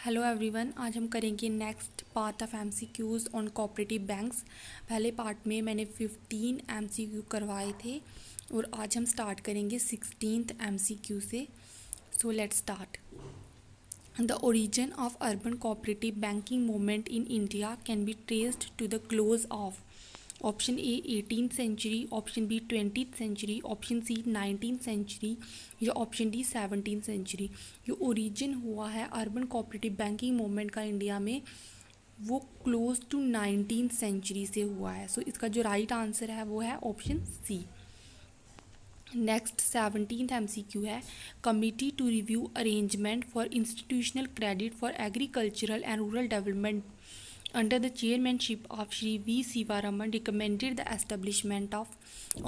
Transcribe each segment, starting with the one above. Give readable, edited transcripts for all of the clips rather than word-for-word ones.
Hello everyone, आज हम करेंगे next part of MCQs on cooperative banks. पहले पार्ट में मैंने 15 एमसीक्यू करवाए थे और आज हम स्टार्ट करेंगे 16th एमसीक्यू से। So let's start. The origin of urban cooperative banking movement in India can be traced to the close of option A 18th century, option B 20th century, option C 19th century या option D 17th century. जो origin हुआ है urban cooperative banking movement का India में, वो close to 19th century से हुआ है। सो इसका जो राइट आंसर है वो है option C. Next 17th MCQ है, committee to review arrangement for institutional credit for agricultural and rural development under the chairmanship of Shri V. Sivaraman recommended the establishment of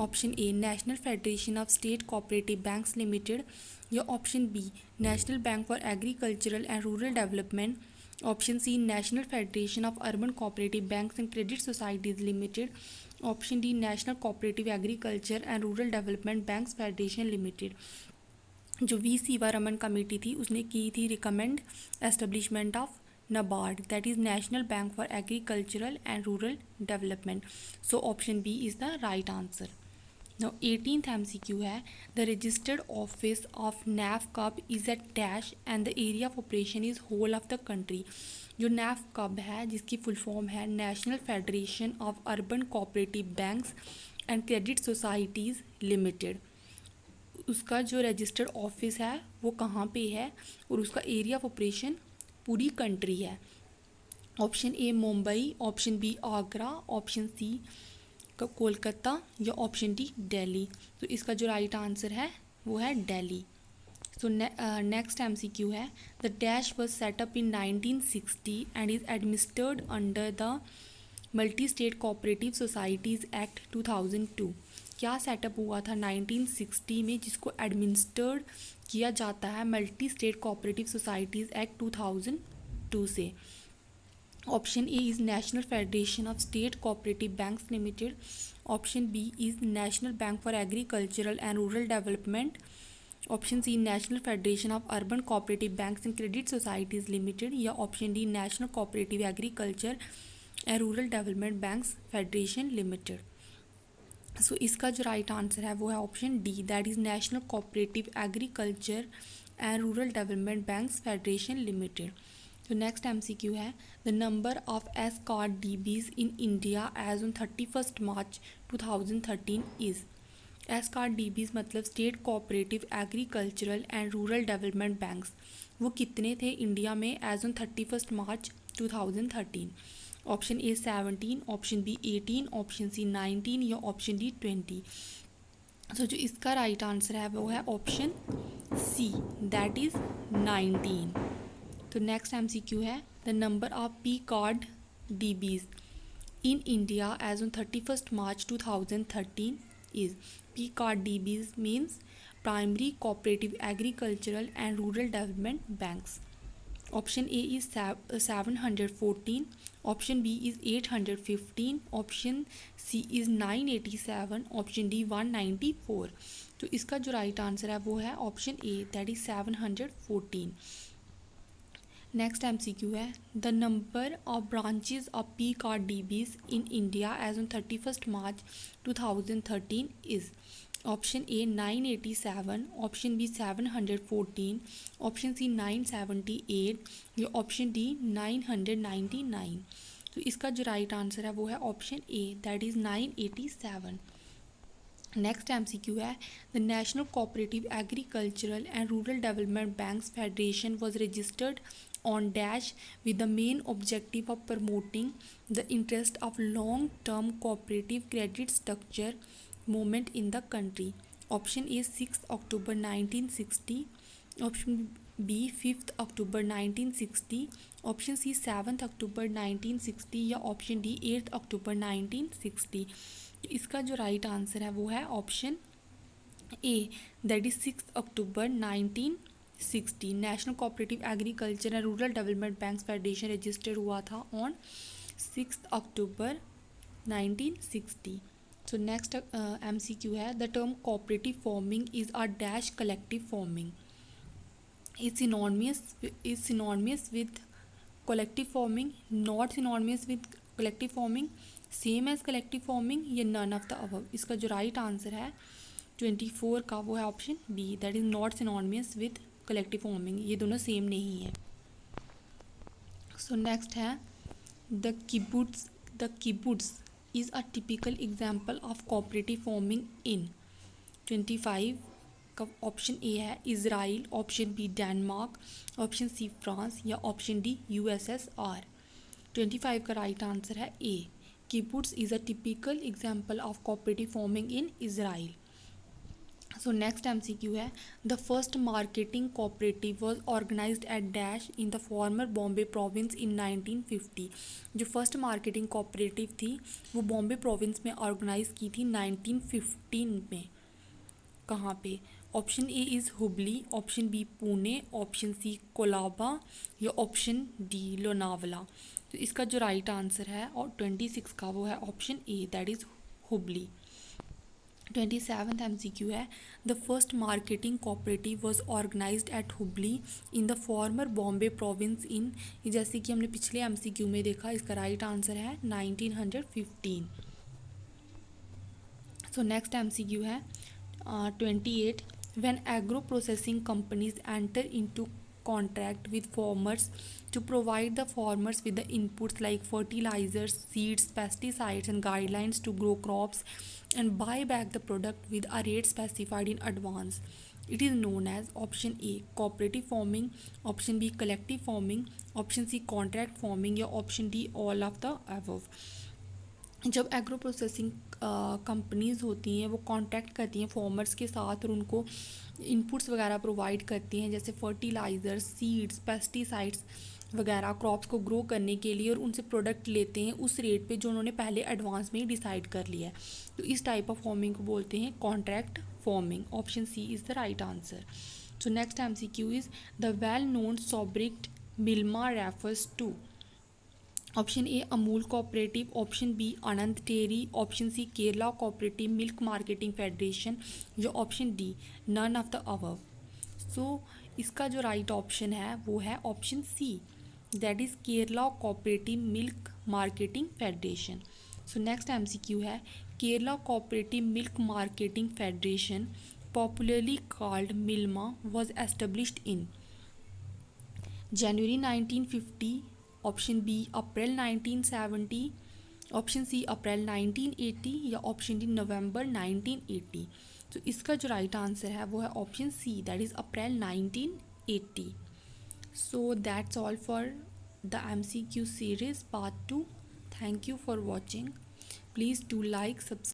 option A National Federation of State Cooperative Banks Limited या option B National Bank for Agricultural and Rural Development, option C National Federation of Urban Cooperative Banks and Credit Societies Limited, option D National Cooperative Agriculture and Rural Development Banks Federation Limited। जो we सीवारमन committee थी उसने की थी recommend establishment of NABARD, that is National Bank for Agricultural and Rural Development. So option B is the right answer. Now 18th MCQ है, the registered office of NAFCUB is at dash and the area of operation is whole of the country। जो NAFCUB है जिसकी full form है National Federation of Urban Cooperative Banks and Credit Societies Limited, उसका जो registered office है वो कहाँ पे है और उसका एरिया ऑफ ऑपरेशन पूरी कंट्री है। Option A Mumbai, option B Agra, option C Kolkata या ऑप्शन डी दिल्ली। तो इसका जो राइट आंसर है वो है दिल्ली। सो नेक्स्ट एमसीक्यू है, the dash was set up in 1960 and is administered under the multi state cooperative societies act 2002। क्या सेटअप हुआ था 1960 में जिसको एडमिनिस्टर्ड किया जाता है multi state cooperative societies act 2002 से। Option A is national federation of state cooperative banks limited, option B is national bank for agricultural and rural development, option C national federation of urban cooperative banks and credit societies limited या option D national cooperative agriculture and rural development banks federation limited. So इसका जो right answer है वो है option D, that is national cooperative agriculture and rural development banks federation limited. तो next MCQ है, the number of S card DBs in India as on 31 March 2013 is. S card DBs मतलब state cooperative agricultural and rural development banks, वो कितने थे India में as on 31 March 2013। Option A 17, option B 18, option C 19 या option D 20। सो जो इसका right answer है वो है ऑप्शन सी, दैट इज़ 19। तो नेक्स्ट एमसीक्यू है, the number of P card DBs in India as on 31 March 2013 is. P card DBs means primary cooperative agricultural and rural development banks. Option A is 714, option B is 815, option C is 987, option D 194। तो इसका जो right answer है वो है option A, that is 714। Next MCQ है, the number of branches of P card DBs in India as on 31 March 2013 is. Option A 987, option B 714, option C 978 या option D 999। तो इसका जो राइट आंसर है वो है option A, that is 987। Next MCQ है, the national cooperative agricultural and rural development banks federation was registered on dash with the main objective of promoting the interest of long-term cooperative credit structure movement in the country। Option A 6th October 1960, option B 5th October 1960, option C 7th October 1960 या option D 8th October 1960। इसका जो right answer है वो है option A, that is 6th October 1960। National cooperative agriculture and rural development banks federation registered हुआ था on 6th October 1960। So next MCQ है, the term cooperative farming is a dash collective farming is synonymous with collective forming, not synonymous with collective forming, same as collective forming, या none of the above. इसका जो right answer है 24 का वो है option B, that is not synonymous with collective farming, ये दोनों same नहीं है. सो नेक्स्ट है the kibbutz is a typical example of cooperative farming in. 25 का ऑप्शन ए है Israel, option B Denmark, option C France या option D USSR. 25 का right answer है A, kibbutz is a typical example of cooperative farming in Israel. So next MCQ है the first marketing cooperative was organised at dash in the former Bombay province in 1950. जो first marketing cooperative थी वो Bombay province में organise की थी 1915 में. कहाँ पे? Option A is Hubli, option B Pune, option C Colaba या ऑप्शन डी लोनावला. तो इसका जो राइट आंसर है और 26 का वो है option A, that is Hubli. 27th MCQ है the first marketing cooperative was organised at Hubli in the former Bombay province in, जैसे कि हमने पिछले MCQ में देखा, इसका राइट आंसर है 1915. सो नेक्स्ट MCQ है 28 when agro processing companies enter into contract with farmers to provide the farmers with the inputs like fertilizers, seeds, pesticides and guidelines to grow crops and buy back the product with a rate specified in advance. It is known as option A cooperative farming, option B collective farming, option C contract farming या option D all of the above. जब agro processing companies होती हैं वो contact करती हैं farmers के साथ और उनको इनपुट्स वगैरह प्रोवाइड करती हैं, जैसे फर्टिलाइज़र्स, सीड्स, पेस्टिसाइड्स वगैरह क्रॉप्स को ग्रो करने के लिए, और उनसे प्रोडक्ट लेते हैं उस रेट पे जो उन्होंने पहले एडवांस में ही डिसाइड कर लिया है. तो इस टाइप ऑफ फार्मिंग को बोलते हैं contract farming. Option C is the right answer. So next MCQ is the well known sobriquet Milma refers to. Option A Amul cooperative, option B Anand dairy, option C Kerala cooperative milk marketing federation या option D none of the above. So इसका जो right option है वो है option C, that is Kerala cooperative milk marketing federation. So next MCQ है Kerala cooperative milk marketing federation popularly called Milma was established in January 1950, option B April 1970, option C April 1980 या option D नवंबर 1980. तो इसका जो right answer है वो है option C, that is April 1980. So that's all for the MCQ series part 2. Thank you for watching. Please do like, subscribe.